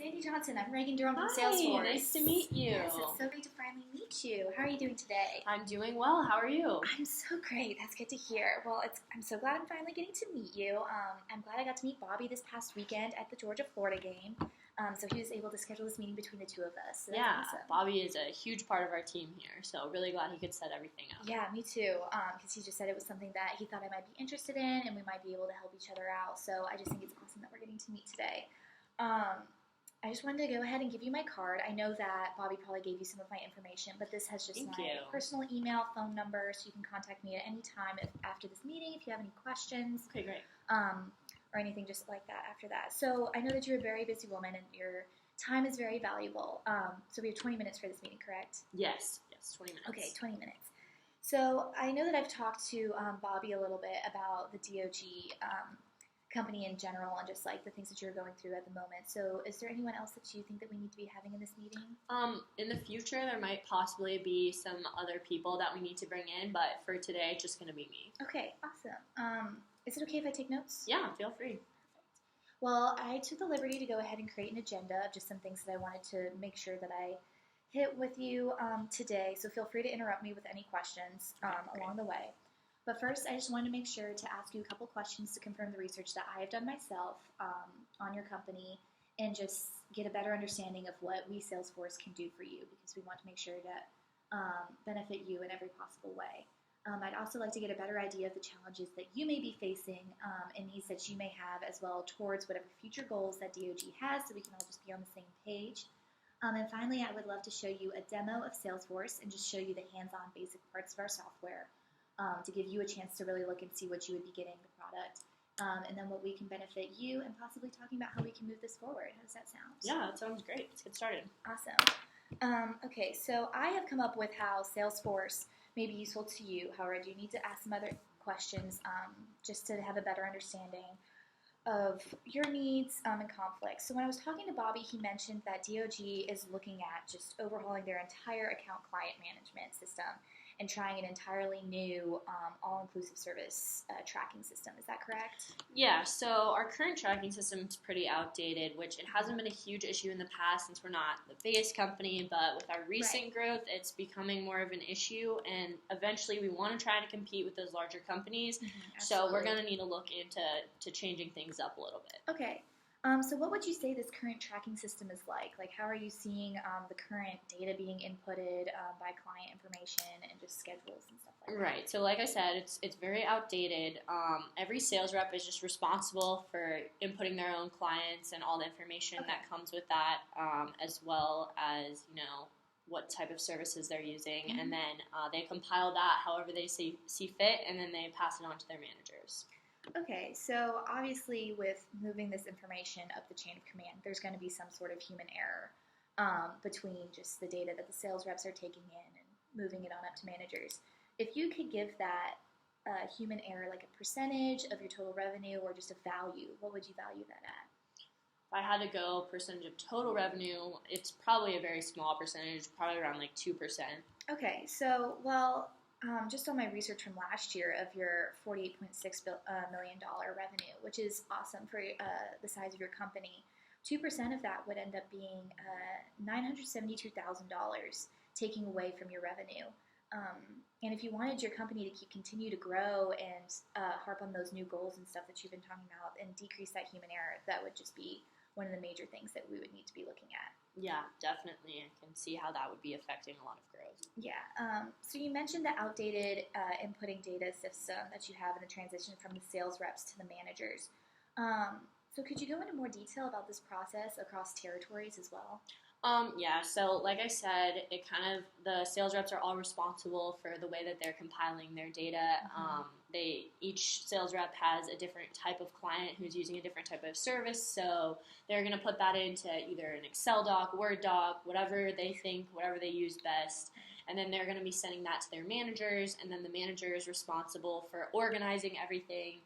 Sandy Johnson. I'm Reagan Durham from Hi, Salesforce. nice to meet you. Yes, it's so great to finally meet you. How are you doing today? I'm doing well. How are you? I'm so great. That's good to hear. Well, I'm so glad I'm finally getting to meet you. I'm glad I got to meet Bobby this past weekend at the Georgia-Florida game. So he was able to schedule this meeting between the two of us. So that's awesome. Bobby is a huge part of our team here, so really glad he could set everything up. Yeah, me too, because he just said it was something that he thought I might be interested in, and we might be able to help each other out. So I just think it's awesome that we're getting to meet today. I just wanted to go ahead and give you my card. I know that Bobby probably gave you some of my information, but this has just my personal email, phone number, so you can contact me at any time after this meeting if you have any questions. Okay, great. Or anything just like that after that. So I know that you're a very busy woman and your time is very valuable. So we have 20 minutes for this meeting, correct? Yes, 20 minutes. Okay, 20 minutes. So I know that I've talked to Bobby a little bit about the DOG company in general and just like the things that you're going through at the moment. So is there anyone else that you think that we need to be having in this meeting? In the future, there might possibly be some other people that we need to bring in, but for today, it's just going to be me. Okay, awesome. Is it okay if I take notes? Yeah, feel free. Well, I took the liberty to go ahead and create an agenda of just some things that I wanted to make sure that I hit with you today. So feel free to interrupt me with any questions along the way. But first, I just wanted to make sure to ask you a couple questions to confirm the research that I have done myself on your company and just get a better understanding of what we Salesforce can do for you, because we want to make sure to benefit you in every possible way. I'd also like to get a better idea of the challenges that you may be facing and needs that you may have as well towards whatever future goals that DOG has, so we can all just be on the same page. And finally, I would love to show you a demo of Salesforce and just show you the hands-on basic parts of our software to give you a chance to really look and see what you would be getting the product. And then what we can benefit you and possibly talking about how we can move this forward. How does that sound? Yeah, that sounds great. Let's get started. Awesome. Okay, so I have come up with how Salesforce may be useful to you. However, I do need to ask some other questions just to have a better understanding of your needs and conflicts. So when I was talking to Bobby, he mentioned that DOG is looking at just overhauling their entire account client management system and trying an entirely new all-inclusive service tracking system. Is that correct? Yeah, so our current tracking system is pretty outdated, which it hasn't been a huge issue in the past since we're not the biggest company, but with our recent growth, it's becoming more of an issue, and eventually we want to try to compete with those larger companies, so we're going to need to look into changing things up a little bit. Okay. So what would you say this current tracking system is like? Like, how are you seeing the current data being inputted by client information and just schedules and stuff like that? Right. So like I said, it's very outdated. Every sales rep is just responsible for inputting their own clients and all the information that comes with that, as well as, what type of services they're using. And then they compile that however they see fit, and then they pass it on to their managers. Okay, so obviously with moving this information up the chain of command, there's going to be some sort of human error between just the data that the sales reps are taking in and moving it on up to managers. If you could give that human error like a percentage of your total revenue or just a value, what would you value that at? If I had to go percentage of total revenue, it's probably a very small percentage, probably around like 2%. Okay, so, well, just on my research from last year of your $48.6 million revenue, which is awesome for the size of your company, 2% of that would end up being $972,000 taking away from your revenue. And if you wanted your company to continue to grow and harp on those new goals and stuff that you've been talking about and decrease that human error, that would just be one of the major things that we would need to be looking at. Yeah, definitely. I can see how that would be affecting a lot of growth. Yeah. So you mentioned the outdated inputting data system that you have in the transition from the sales reps to the managers. So could you go into more detail about this process across territories as well? Yeah, so like I said, the sales reps are all responsible for the way that they're compiling their data. Each sales rep has a different type of client who's using a different type of service, so they're going to put that into either an Excel doc, Word doc, whatever they use best, and then they're going to be sending that to their managers, and then the manager is responsible for organizing everything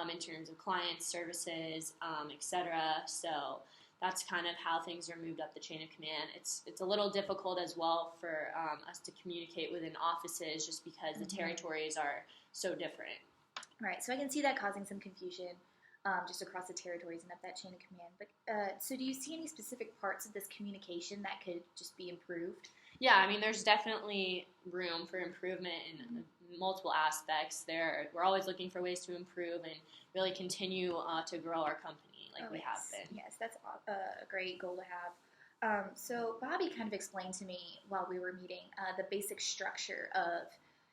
in terms of clients, services, etc. So that's kind of how things are moved up the chain of command. It's a little difficult as well for us to communicate within offices just because the territories are so different. Right, so I can see that causing some confusion just across the territories and up that chain of command. But so do you see any specific parts of this communication that could just be improved? Yeah, I mean, there's definitely room for improvement in multiple aspects. We're always looking for ways to improve and really continue to grow our company like we have been. Yes, that's a great goal to have. So Bobby kind of explained to me while we were meeting the basic structure of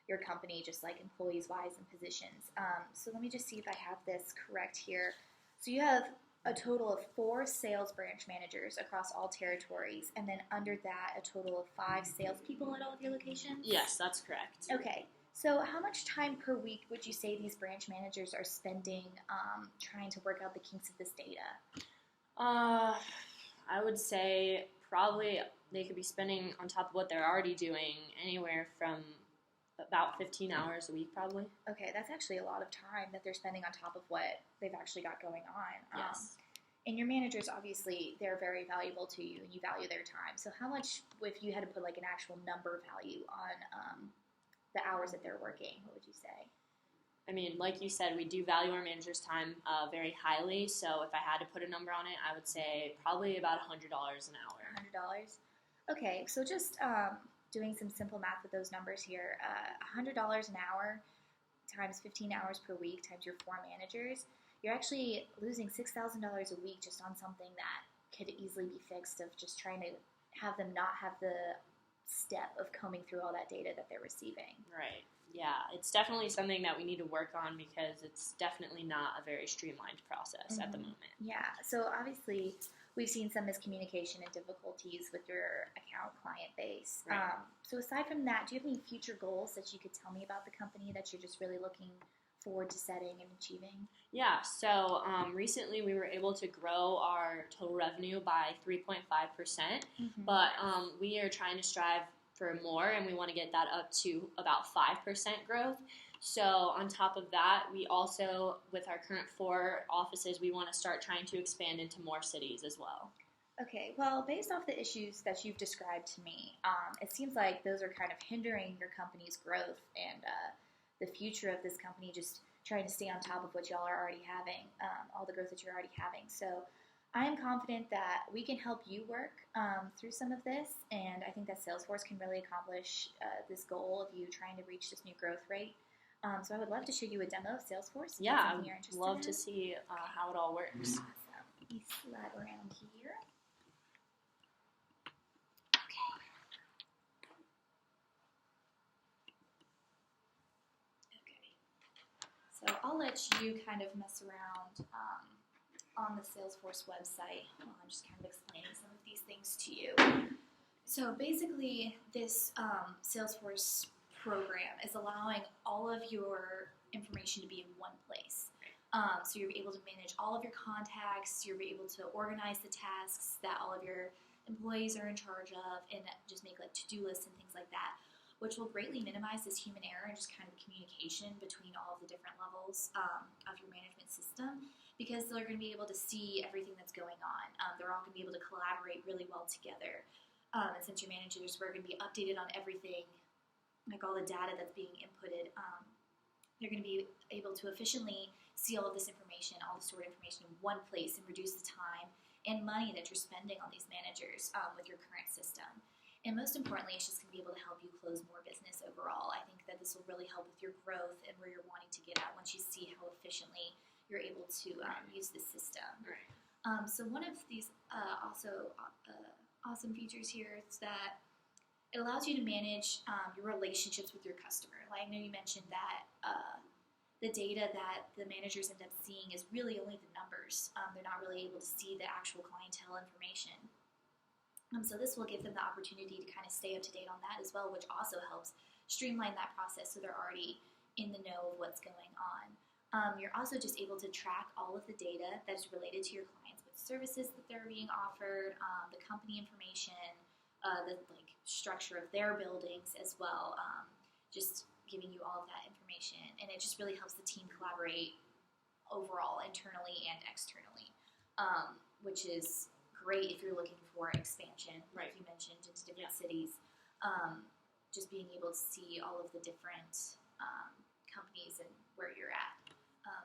your company, just like employees-wise and positions. So let me just see if I have this correct here. So you have a total of 4 sales branch managers across all territories, and then under that, a total of 5 salespeople at all of your locations? Yes, that's correct. Okay. So how much time per week would you say these branch managers are spending trying to work out the kinks of this data? I would say probably they could be spending on top of what they're already doing anywhere from about 15 hours a week, probably. Okay, that's actually a lot of time that they're spending on top of what they've actually got going on. Yes. And your managers, obviously, they're very valuable to you, and you value their time. So how much, if you had to put like an actual number value on the hours that they're working, what would you say? I mean, like you said, we do value our managers' time very highly. So if I had to put a number on it, I would say probably about $100 an hour. $100? Okay, so just doing some simple math with those numbers here, $100 an hour times 15 hours per week times your 4 managers, you're actually losing $6,000 a week just on something that could easily be fixed of just trying to have them not have the step of combing through all that data that they're receiving. Right. Yeah, it's definitely something that we need to work on because it's definitely not a very streamlined process at the moment. Yeah, so obviously we've seen some miscommunication and difficulties with your account client base. Right. So aside from that, do you have any future goals that you could tell me about the company that you're just really looking forward to setting and achieving? Yeah, so recently we were able to grow our total revenue by 3.5%, but we are trying to strive for more, and we want to get that up to about 5% growth. So on top of that, we also, with our current 4 offices, we want to start trying to expand into more cities as well. Okay, well, based off the issues that you've described to me, it seems like those are kind of hindering your company's growth and the future of this company, just trying to stay on top of what y'all are already having, all the growth that you're already having. So I am confident that we can help you work through some of this, and I think that Salesforce can really accomplish this goal of you trying to reach this new growth rate. So I would love to show you a demo of Salesforce. Yeah, I would love to see how it all works. Awesome. Let me slide around here. So I'll let you kind of mess around on the Salesforce website while I'm just kind of explaining some of these things to you. So basically, this Salesforce program is allowing all of your information to be in one place. So you're able to manage all of your contacts, you're able to organize the tasks that all of your employees are in charge of, and just make like to-do lists and things like that, which will greatly minimize this human error and just kind of communication between all of the different levels of your management system, because they're going to be able to see everything that's going on. They're all going to be able to collaborate really well together. And since your managers are going to be updated on everything, like all the data that's being inputted, they're going to be able to efficiently see all of this information, all the stored information in one place, and reduce the time and money that you're spending on these managers with your current system. And most importantly, it's just going to be able to help you close more business overall. I think that this will really help with your growth and where you're wanting to get at once you see how efficiently you're able to use this system. Right. So one of these awesome features here is that it allows you to manage your relationships with your customer. Like I know you mentioned that the data that the managers end up seeing is really only the numbers. They're not really able to see the actual clientele information. So this will give them the opportunity to kind of stay up to date on that as well, which also helps streamline that process so they're already in the know of what's going on. You're also just able to track all of the data that's related to your clients, what services that they're being offered, the company information, the structure of their buildings as well, just giving you all of that information. And it just really helps the team collaborate overall, internally and externally, which is great if you're looking for expansion, like you mentioned, into different cities. Just being able to see all of the different companies and where you're at.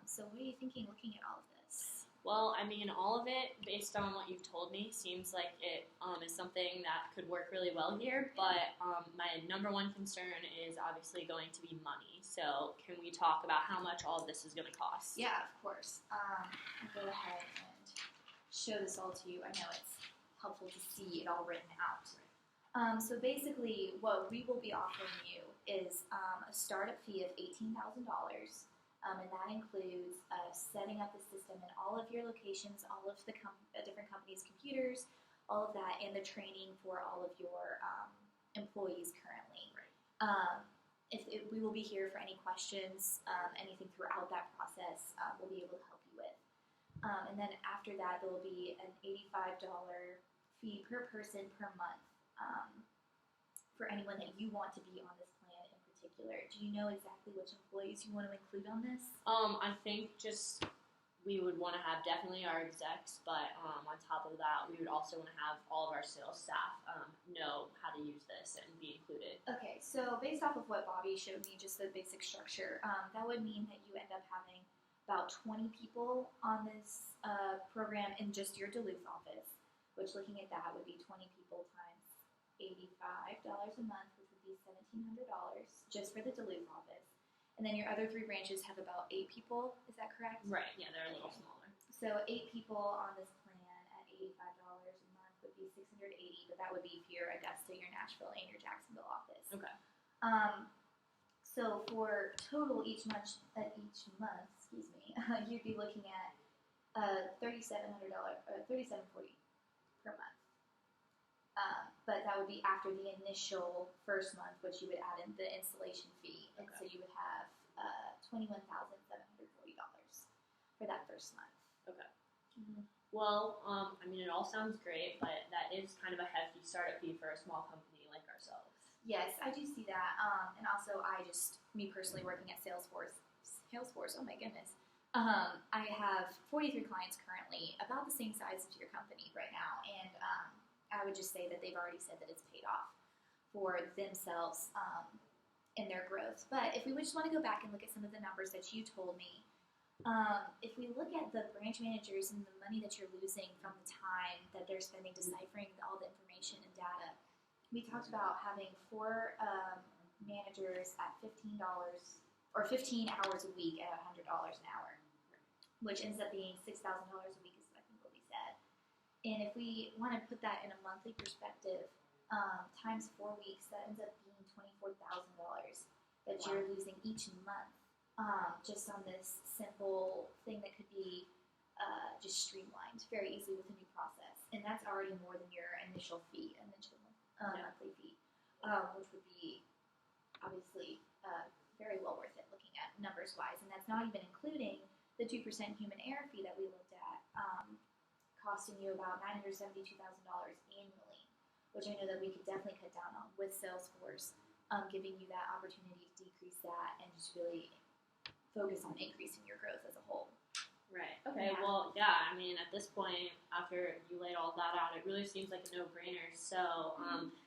So what are you thinking looking at all of this? Well, I mean, all of it, based on what you've told me, seems like it is something that could work really well here. But my number one concern is obviously going to be money. So, can we talk about how much all of this is going to cost? Yeah, of course. I'll go ahead and show this all to you. I know it's helpful to see it all written out. So basically, what we will be offering you is a startup fee of $18,000. And that includes setting up the system in all of your locations, all of the different companies' computers, all of that, and the training for all of your employees currently. Right. We will be here for any questions, anything throughout that process, we'll be able to help you with. And then after that, there will be an $85 fee per person per month for anyone that you want to be on this plan in particular. Do you know exactly which employees you want to include on this? I think just we would want to have definitely our execs, but on top of that, we would also want to have all of our sales staff know how to use this and be included. Okay, so based off of what Bobby showed me, just the basic structure, that would mean that you end up having about 20 people on this program in just your Duluth office, which looking at that would be 20 people times $85 a month, which would be $1,700 just for the Duluth office. And then your other 3 branches have about 8 people, is that correct? Right, yeah, they're a little smaller. So 8 people on this plan at $85 a month would be $680, but that would be for your Augusta, your Nashville, and your Jacksonville office. Okay. So for total each month, you'd be looking at $3,740 per month. But that would be after the initial first month, which you would add in the installation fee. And so you would have $21,740 for that first month. Okay. Mm-hmm. Well, I mean, it all sounds great, but that is kind of a hefty startup fee for a small company like ourselves. Yes, I do see that. And also, me personally working at Salesforce, oh my goodness. I have 43 clients currently, about the same size as your company right now. And I would just say that they've already said that it's paid off for themselves in their growth. But if we just want to go back and look at some of the numbers that you told me, if we look at the branch managers and the money that you're losing from the time that they're spending deciphering all the information and data, we talked about having 4 managers at $15 or 15 hours a week at $100 an hour, which ends up being $6,000 a week is I think what we said. And if we want to put that in a monthly perspective, times 4 weeks, that ends up being $24,000 that you're losing each month, just on this simple thing that could be just streamlined very easily with a new process. And that's already more than your initial fee, monthly fee, which would be obviously very well worth it looking at numbers-wise. And that's not even including the 2% human error fee that we looked at, costing you about $972,000 annually, which I know that we could definitely cut down on with Salesforce, giving you that opportunity to decrease that and just really focus on increasing your growth as a whole. Right. Okay. Yeah. Well, yeah. I mean, at this point, after you laid all that out, it really seems like a no-brainer. So,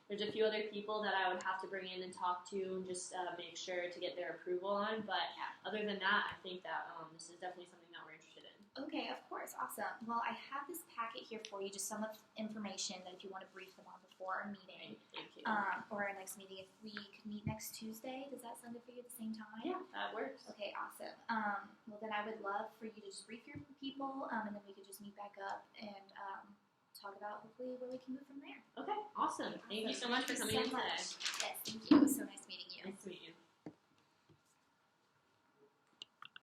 there's a few other people that I would have to bring in and talk to and just make sure to get their approval on. But other than that, I think that this is definitely something that we're interested in. Okay, of course. Awesome. Well, I have this packet here for you, just some of information that if you want to brief them on before our meeting. Thank you. Or our next meeting. If we could meet next Tuesday, does that sound good for you at the same time? Yeah, that works. Okay, awesome. Well, then I would love for you to just brief your people, and then we could just meet back up and talk about hopefully where we can move from there. Okay, awesome. Thank you so much for coming in today. Yes, thank you. It was so nice meeting you. Nice to meet you.